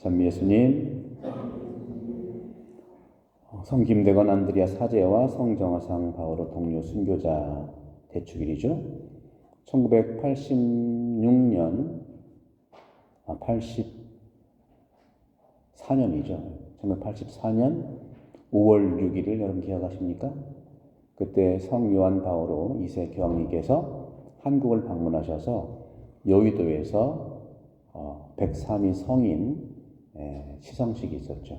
전 예수님, 성김대건 안드리아 사제와 성정화상 바오로 동료 순교자 대축일이죠. 1986년, 84년이죠. 1984년 5월 6일을 여러분 기억하십니까? 그때 성 요한 바오로 2세 교황님께서 한국을 방문하셔서 여의도에서 103위 성인 시상식이 있었죠.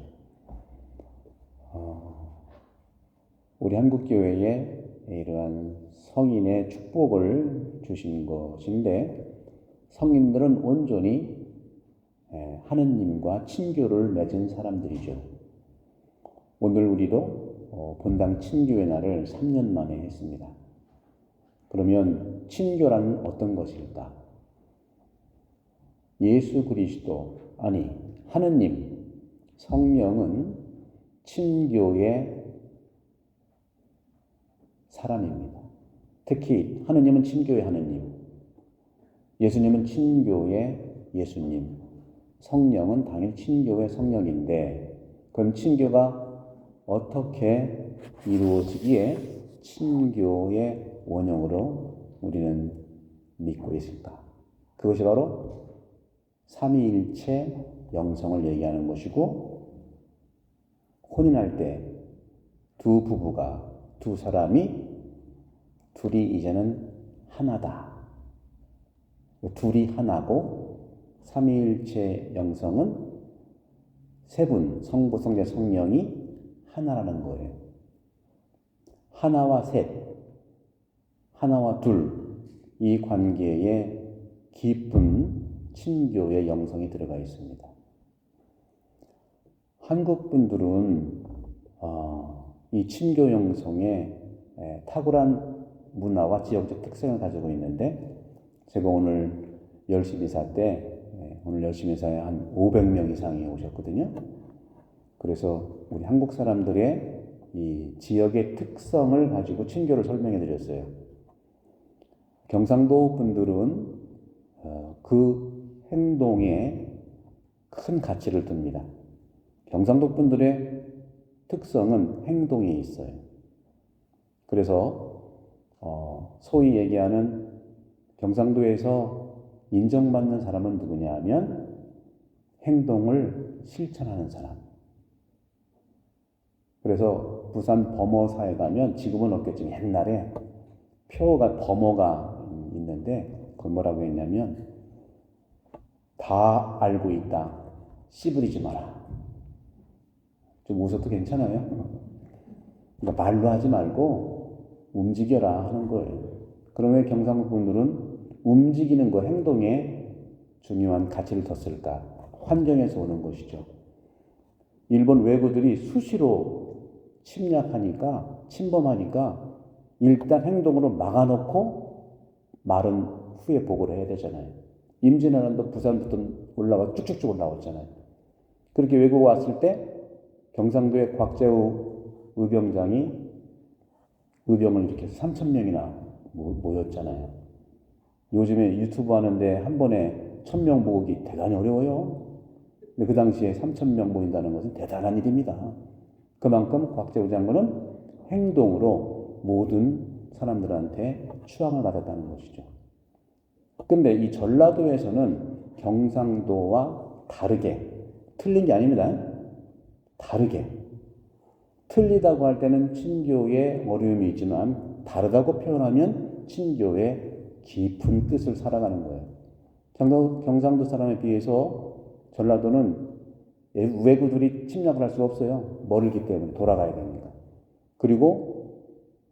우리 한국교회에 이러한 성인의 축복을 주신 것인데, 성인들은 온전히 하느님과 친교를 맺은 사람들이죠. 오늘 우리도 본당 친교의 날을 3년 만에 했습니다. 그러면 친교란 어떤 것일까? 예수 그리스도, 아니 하느님, 성령은 친교의 사람입니다. 특히 하느님은 친교의 하느님, 예수님은 친교의 예수님, 성령은 당연히 친교의 성령인데, 그럼 친교가 어떻게 이루어지기에 친교의 원형으로 우리는 믿고 있을까? 그것이 바로 삼위일체 영성을 얘기하는 것이고, 혼인할 때 두 부부가, 두 사람이 둘이 이제는 하나다. 둘이 하나고, 삼위일체 영성은 세 분, 성부, 성자, 성령이 하나라는 거예요. 하나와 셋, 하나와 둘, 이 관계에 깊은 친교의 영성이 들어가 있습니다. 한국 분들은 이 친교 영성에 탁월한 문화와 지역적 특성을 가지고 있는데, 제가 오늘 열심히사 때 오늘 열심히사에 한 500명 이상이 오셨거든요. 그래서 우리 한국 사람들의 이 지역의 특성을 가지고 친교를 설명해 드렸어요. 경상도 분들은 그 행동에 큰 가치를 둡니다. 경상도 분들의 특성은 행동에 있어요. 그래서 소위 얘기하는 경상도에서 인정받는 사람은 누구냐 하면 행동을 실천하는 사람. 그래서 부산 범어사에 가면, 지금은 없겠지만 옛날에 표가 범어가 있는데, 그걸 뭐라고 했냐면, 다 알고 있다, 씨부리지 마라. 좀 웃어도 괜찮아요? 그러니까 말로 하지 말고 움직여라 하는 거예요. 그러면 경상도 분들은 움직이는 거, 행동에 중요한 가치를 뒀을까? 환경에서 오는 것이죠. 일본 왜구들이 수시로 침범하니까 일단 행동으로 막아놓고 말은 후에 보고를 해야 되잖아요. 임진왜란도 부산부터 쭉쭉쭉 올라왔잖아요. 그렇게 외국 왔을 때 경상도의 곽재우 의병장이 의병을 이렇게 해서 3,000명이나 모였잖아요. 요즘에 유튜브 하는데 한 번에 1,000명 모으기 대단히 어려워요. 근데 그 당시에 3,000명 모인다는 것은 대단한 일입니다. 그만큼 곽재우 장군은 행동으로 모든 사람들한테 추앙을 받았다는 것이죠. 근데 이 전라도에서는 경상도와 다르게, 틀린 게 아닙니다. 다르게. 틀리다고 할 때는 친교의 어려움이 있지만, 다르다고 표현하면 친교의 깊은 뜻을 살아가는 거예요. 경상도 사람에 비해서 전라도는 왜구들이 침략을 할 수가 없어요. 멀기 때문에 돌아가야 됩니다. 그리고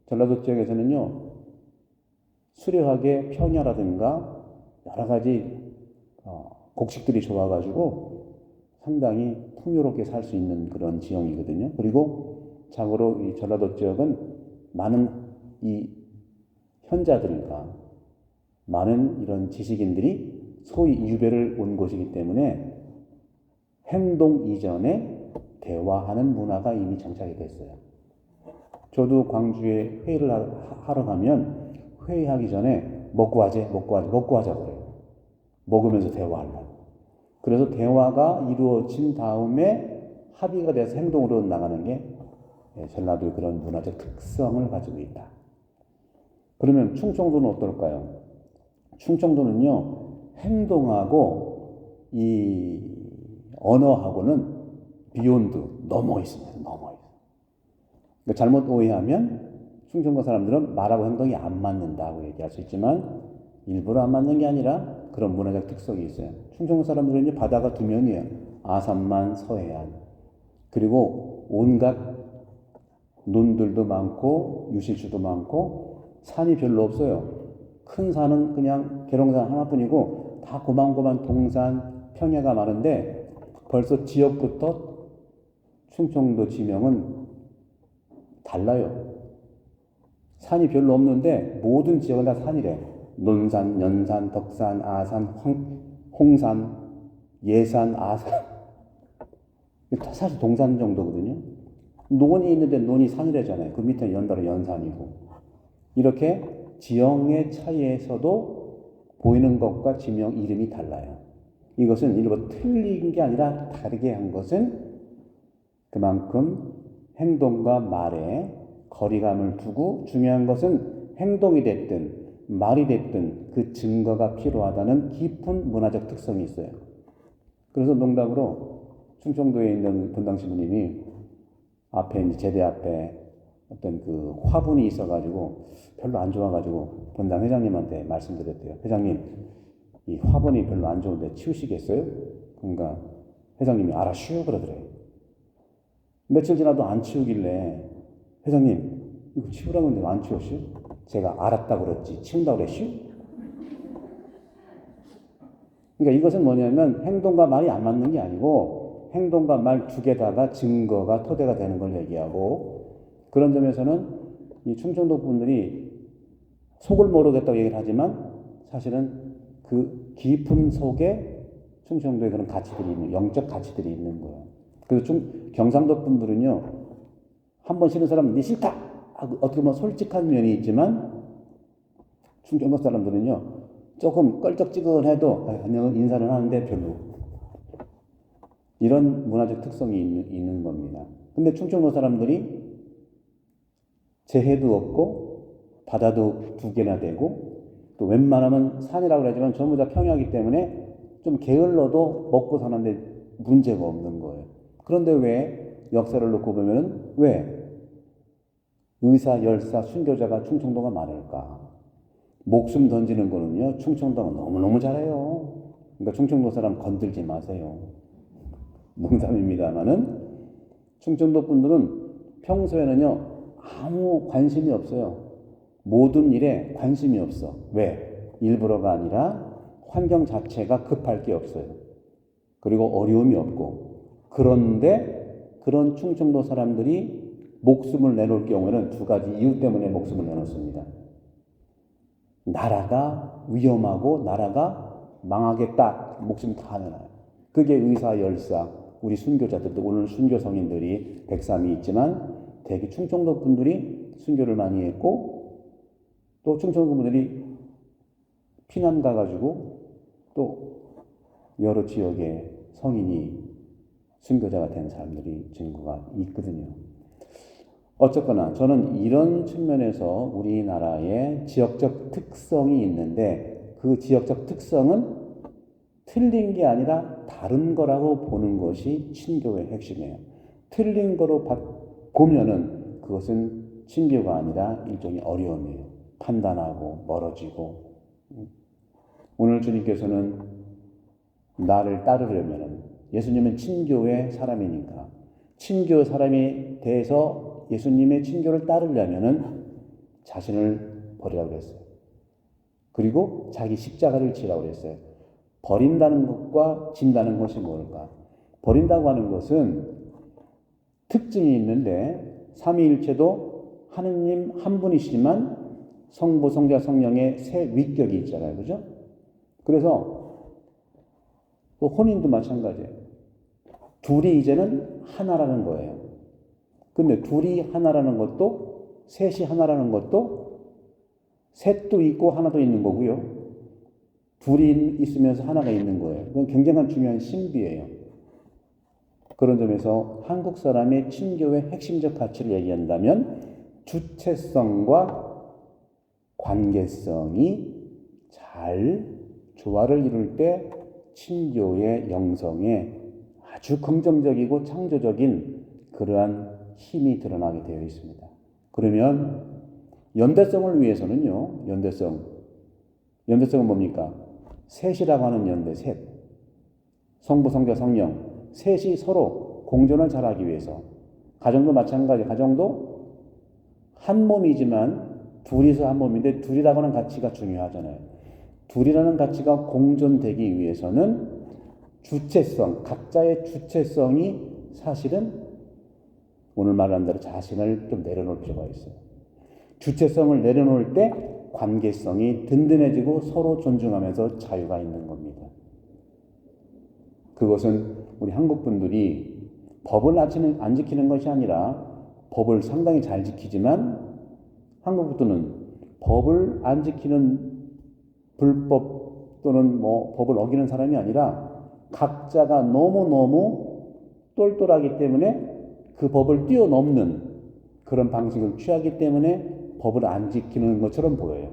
전라도 지역에서는요, 수려하게 평야라든가 여러 가지 곡식들이 좋아가지고 상당히 풍요롭게 살 수 있는 그런 지형이거든요. 그리고 참고로 이 전라도 지역은 많은 이 현자들과 많은 이런 지식인들이 소위 유배를 온 곳이기 때문에 행동 이전에 대화하는 문화가 이미 정착이 됐어요. 저도 광주에 회의를 하러 가면 회의하기 전에 먹고 하자고 그래요. 먹으면서 대화하려고. 그래서 대화가 이루어진 다음에 합의가 돼서 행동으로 나가는 게 전라도의 그런 문화적 특성을 가지고 있다. 그러면 충청도는 어떨까요? 충청도는요, 행동하고 이 언어하고는 비욘드, 넘어 있습니다. 넘어 있어요. 그러니까 잘못 오해하면 충청도 사람들은 말하고 행동이 안 맞는다고 얘기할 수 있지만 일부러 안 맞는 게 아니라 그런 문화적 특성이 있어요. 충청도 사람들은 바다가 두 면이에요. 아산만, 서해안. 그리고 온갖 논들도 많고 유실수도 많고 산이 별로 없어요. 큰 산은 그냥 계룡산 하나뿐이고 다 고만고만 동산, 평야가 많은데 벌써 지역부터 충청도 지명은 달라요. 산이 별로 없는데 모든 지역은 다 산이래. 논산, 연산, 덕산, 아산, 홍산, 예산, 아산. 사실 동산 정도거든요. 논이 있는데 논이 산이래잖아요. 그 밑에 연달아 연산이고. 이렇게 지형의 차이에서도 보이는 것과 지명 이름이 달라요. 이것은 일부 틀린 게 아니라 다르게 한 것은 그만큼 행동과 말에 거리감을 두고 중요한 것은 행동이 됐든 말이 됐든 그 증거가 필요하다는 깊은 문화적 특성이 있어요. 그래서 농담으로 충청도에 있는 분당신부님이 앞에 이제 제대 앞에 어떤 그 화분이 있어가지고 별로 안 좋아가지고 분당 회장님한테 말씀드렸대요. 회장님, 이 화분이 별로 안 좋은데 치우시겠어요? 그러니까 회장님이 알아쉬우 그러더래요. 며칠 지나도 안 치우길래 회장님 이거 치우라고 했는데 안 치웠슈? 제가 알았다고 그랬지 치운다고 그랬슈? 그러니까 이것은 뭐냐면 행동과 말이 안 맞는 게 아니고 행동과 말 두 개다가 증거가 토대가 되는 걸 얘기하고 그런 점에서는 이 충청도 분들이 속을 모르겠다고 얘기를 하지만 사실은 그 깊은 속에 충청도에 그런 가치들이 있는 영적 가치들이 있는 거예요. 그래서 경상도 분들은요 한 번 싫은 사람은 네 싫다 하고 어떻게 보면 솔직한 면이 있지만 충청도 사람들은요 조금 껄쩍지근해도 안녕 인사를 하는데 별로 이런 문화적 특성이 있는 겁니다. 근데 충청도 사람들이 재해도 없고 바다도 두 개나 되고 또 웬만하면 산이라고 그러지만 전부 다 평야이기 때문에 좀 게을러도 먹고 사는데 문제가 없는 거예요. 그런데 왜 역사를 놓고 보면은 왜 의사, 열사, 순교자가 충청도가 많을까? 목숨 던지는 거는요 충청도가 너무너무 잘해요. 그러니까 충청도 사람 건들지 마세요. 농담입니다만은 충청도 분들은 평소에는요 아무 관심이 없어요. 모든 일에 관심이 없어. 왜? 일부러가 아니라 환경 자체가 급할 게 없어요. 그리고 어려움이 없고. 그런데 그런 충청도 사람들이 목숨을 내놓을 경우에는 두 가지 이유 때문에 목숨을 내놓습니다. 나라가 위험하고 나라가 망하겠다. 목숨 다 내놔요. 그게 의사, 열사, 우리 순교자들도 오늘 순교 성인들이 103이 있지만 대개 충청도 분들이 순교를 많이 했고 또 충청도 분들이 피난 가가지고 또 여러 지역의 성인이 순교자가 된 사람들이 증거가 있거든요. 어쨌거나 저는 이런 측면에서 우리나라의 지역적 특성이 있는데 그 지역적 특성은 틀린 게 아니라 다른 거라고 보는 것이 친교의 핵심이에요. 틀린 거로 보면은 그것은 친교가 아니라 일종의 어려움이에요. 판단하고 멀어지고. 오늘 주님께서는 나를 따르려면은 예수님은 친교의 사람이니까 친교 사람이 돼서 예수님의 친교를 따르려면은 자신을 버리라고 그랬어요. 그리고 자기 십자가를 지라고 그랬어요. 버린다는 것과 진다는 것이 뭘까? 버린다고 하는 것은 특징이 있는데 삼위일체도 하느님 한 분이시지만 성부, 성자, 성령의 세 위격이 있잖아요. 그죠? 그래서 또 혼인도 마찬가지예요. 둘이 이제는 하나라는 거예요. 근데 둘이 하나라는 것도 셋이 하나라는 것도 셋도 있고 하나도 있는 거고요. 둘이 있으면서 하나가 있는 거예요. 그건 굉장한 중요한 신비예요. 그런 점에서 한국 사람의 친교의 핵심적 가치를 얘기한다면 주체성과 관계성이 잘 조화를 이룰 때 친교의 영성에 아주 긍정적이고 창조적인 그러한 힘이 드러나게 되어 있습니다. 그러면 연대성을 위해서는요, 연대성은 뭡니까? 셋이라고 하는 연대, 셋. 성부, 성자, 성령. 셋이 서로 공존을 잘하기 위해서. 가정도 마찬가지. 가정도 한 몸이지만 둘이서 한 몸인데 둘이라고 하는 가치가 중요하잖아요. 둘이라는 가치가 공존되기 위해서는 주체성, 각자의 주체성이 사실은 오늘 말한 대로 자신을 좀 내려놓을 필요가 있어요. 주체성을 내려놓을 때 관계성이 든든해지고 서로 존중하면서 자유가 있는 겁니다. 그것은 우리 한국 분들이 법을 안 지키는 것이 아니라 법을 상당히 잘 지키지만 한국 분들은 법을 안 지키는 불법 또는 법을 어기는 사람이 아니라 각자가 너무너무 똘똘하기 때문에 그 법을 뛰어넘는 그런 방식을 취하기 때문에 법을 안 지키는 것처럼 보여요.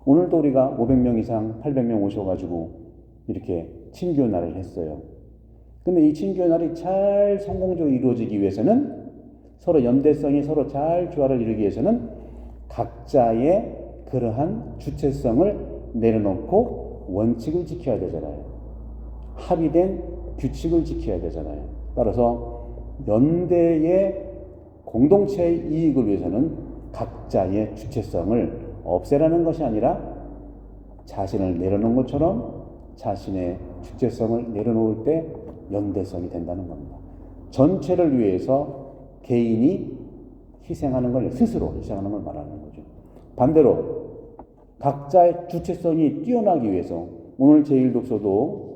오늘도 우리가 500명 이상, 800명 오셔가지고 이렇게 친교날을 했어요. 근데 이 친교날이 잘 성공적으로 이루어지기 위해서는 서로 연대성이 서로 잘 조화를 이루기 위해서는 각자의 그러한 주체성을 내려놓고 원칙을 지켜야 되잖아요. 합의된 규칙을 지켜야 되잖아요. 따라서 연대의 공동체의 이익을 위해서는 각자의 주체성을 없애라는 것이 아니라 자신을 내려놓은 것처럼 자신의 주체성을 내려놓을 때 연대성이 된다는 겁니다. 전체를 위해서 개인이 희생하는 걸, 스스로 희생하는 걸 말하는 거죠. 반대로 각자의 주체성이 뛰어나기 위해서 오늘 제1독서도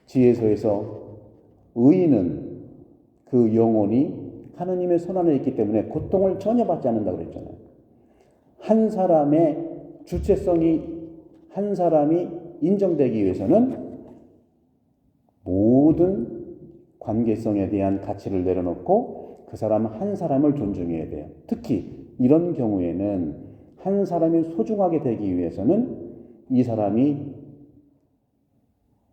지혜서에서 의인은 그 영혼이 하느님의 손안에 있기 때문에 고통을 전혀 받지 않는다고 그랬잖아요. 한 사람의 주체성이 한 사람이 인정되기 위해서는 모든 관계성에 대한 가치를 내려놓고 그 사람 한 사람을 존중해야 돼요. 특히 이런 경우에는 한 사람이 소중하게 되기 위해서는 이 사람이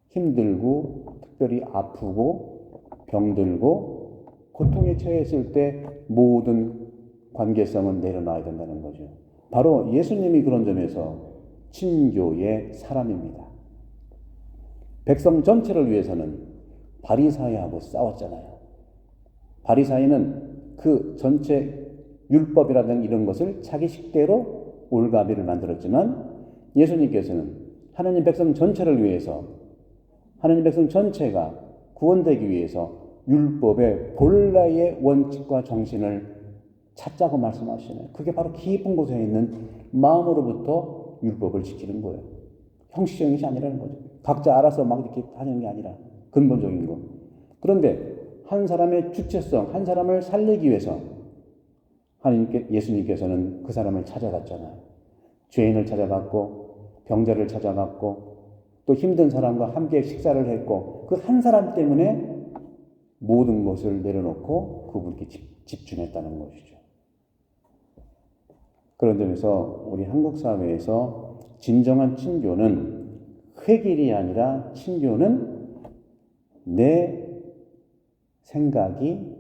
힘들고 특별히 아프고 병들고 고통에 처했을 때 모든 관계성은 내려놔야 된다는 거죠. 바로 예수님이 그런 점에서 친교의 사람입니다. 백성 전체를 위해서는 바리사이하고 싸웠잖아요. 바리사이는 그 전체 율법이라든가 이런 것을 자기 식대로 올가미를 만들었지만 예수님께서는 하나님 백성 전체를 위해서 하나님 백성 전체가 구원되기 위해서 율법의 본래의 원칙과 정신을 찾자고 말씀하시네요. 그게 바로 깊은 곳에 있는 마음으로부터 율법을 지키는 거예요. 형식적인 것이 아니라는 거죠. 각자 알아서 막 이렇게 하는 게 아니라 근본적인 거. 그런데 한 사람의 주체성, 한 사람을 살리기 위해서 예수님께서는 그 사람을 찾아갔잖아요. 죄인을 찾아갔고 병자를 찾아갔고 또 힘든 사람과 함께 식사를 했고 그 한 사람 때문에 모든 것을 내려놓고 그분께 집중했다는 것이죠. 그런 점에서 우리 한국 사회에서 진정한 친교는 획일이 아니라 친교는 내 생각이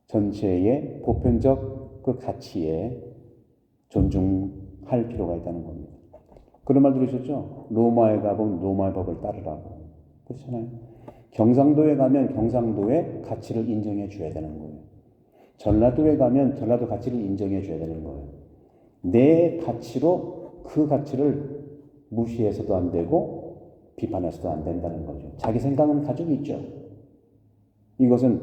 전체의 보편적 그 가치에 존중할 필요가 있다는 겁니다. 그런 말 들으셨죠? 로마에 가보면 로마의 법을 따르라고. 그렇잖아요. 경상도에 가면 경상도의 가치를 인정해 줘야 되는 거예요. 전라도에 가면 전라도 가치를 인정해 줘야 되는 거예요. 내 가치로 그 가치를 무시해서도 안 되고 비판해서도 안 된다는 거죠. 자기 생각은 가지고 있죠. 이것은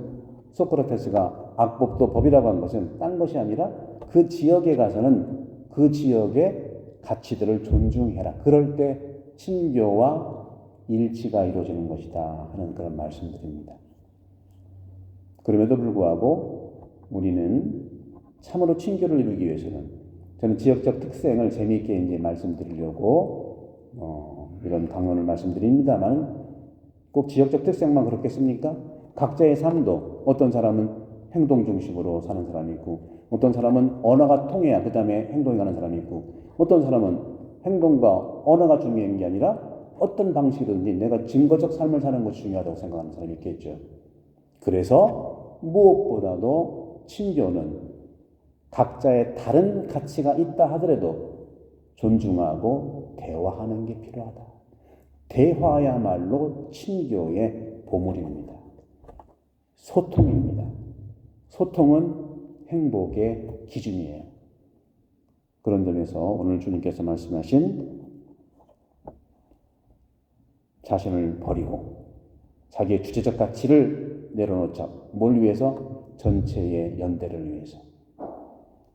소크라테스가 악법도 법이라고 한 것은 딴 것이 아니라 그 지역에 가서는 그 지역의 가치들을 존중해라. 그럴 때 친교와 일치가 이루어지는 것이다 하는 그런 말씀드립니다. 그럼에도 불구하고 우리는 참으로 친교를 이루기 위해서는 저는 지역적 특성을 재미있게 이제 말씀드리려고 이런 강론을 말씀드립니다만 꼭 지역적 특성만 그렇겠습니까? 각자의 삶도 어떤 사람은 행동 중심으로 사는 사람이 있고 어떤 사람은 언어가 통해야 그 다음에 행동이 가는 사람이 있고 어떤 사람은 행동과 언어가 중요한 게 아니라 어떤 방식이든지 내가 증거적 삶을 사는 것이 중요하다고 생각하는 사람이 있겠죠. 그래서 무엇보다도 친교는 각자의 다른 가치가 있다 하더라도 존중하고 대화하는 게 필요하다. 대화야말로 친교의 보물입니다. 소통입니다. 소통은 행복의 기준이에요. 그런 점에서 오늘 주님께서 말씀하신 자신을 버리고 자기의 주체적 가치를 내려놓자. 뭘 위해서? 전체의 연대를 위해서.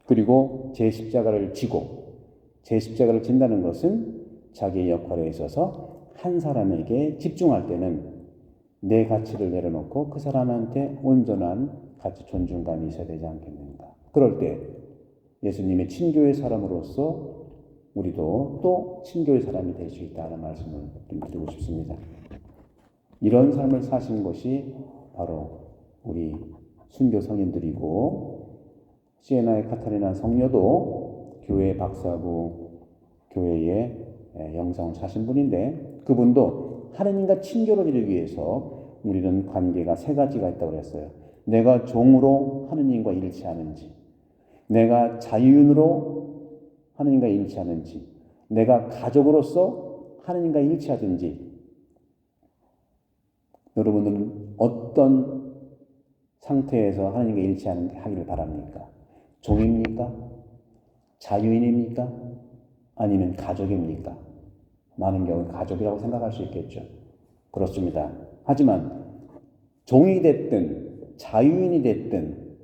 그리고 제 십자가를 지고 제 십자가를 진다는 것은 자기의 역할에 있어서 한 사람에게 집중할 때는 내 가치를 내려놓고 그 사람한테 온전한 가치 존중감이 있어야 되지 않겠는가. 그럴 때 예수님의 친교의 사람으로서 우리도 또 친교의 사람이 될 수 있다는 말씀을 좀 드리고 싶습니다. 이런 삶을 사신 것이 바로 우리 순교 성인들이고 시에나의 카타리나 성녀도 교회 박사고 교회의 영성을 사신 분인데 그분도 하느님과 친교를 이루기 위해서 우리는 관계가 세 가지가 있다고 그랬어요. 내가 종으로 하느님과 일치하는지, 내가 자유인으로 하느님과 일치하는지, 내가 가족으로서 하느님과 일치하든지. 여러분들은 어떤 상태에서 하느님과 일치하기를 바랍니까? 종입니까? 자유인입니까? 아니면 가족입니까? 많은 경우 가족이라고 생각할 수 있겠죠. 그렇습니다. 하지만 종이 됐든 자유인이 됐든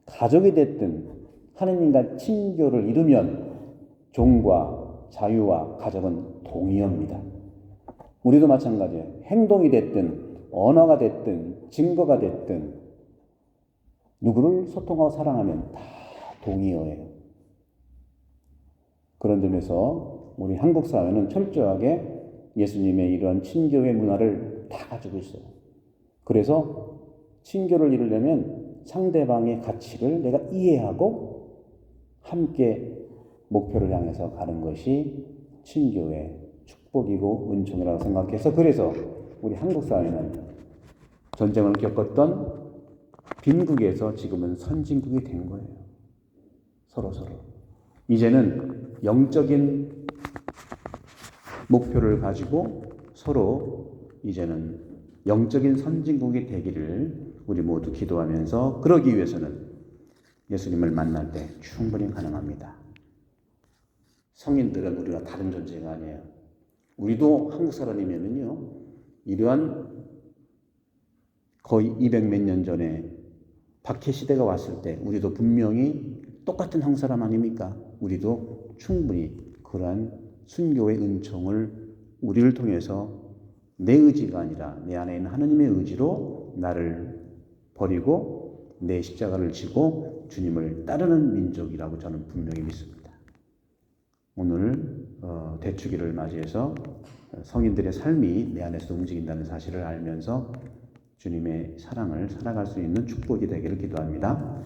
가족이 됐든 하느님과 친교를 이루면 종과 자유와 가족은 동의어입니다. 우리도 마찬가지예요. 행동이 됐든 언어가 됐든 증거가 됐든 누구를 소통하고 사랑하면 다 동의어예요. 그런 점에서 우리 한국 사회는 철저하게 예수님의 이러한 친교의 문화를 다 가지고 있어요. 그래서 친교를 이루려면 상대방의 가치를 내가 이해하고 함께 목표를 향해서 가는 것이 친교의 축복이고 은총이라고 생각해서 그래서 우리 한국 사회는 전쟁을 겪었던 빈국에서 지금은 선진국이 된 거예요. 서로. 이제는 영적인 목표를 가지고 서로 이제는 영적인 선진국이 되기를 우리 모두 기도하면서 그러기 위해서는 예수님을 만날 때 충분히 가능합니다. 성인들은 우리와 다른 존재가 아니에요. 우리도 한국 사람이면은요, 이러한 거의 200몇 년 전에 박해 시대가 왔을 때 우리도 분명히 똑같은 한국 사람 아닙니까? 우리도 충분히 그러한 순교의 은총을 우리를 통해서 내 의지가 아니라 내 안에 있는 하나님의 의지로 나를 버리고 내 십자가를 지고 주님을 따르는 민족이라고 저는 분명히 믿습니다. 오늘 대축일을 맞이해서 성인들의 삶이 내 안에서 움직인다는 사실을 알면서 주님의 사랑을 살아갈 수 있는 축복이 되기를 기도합니다.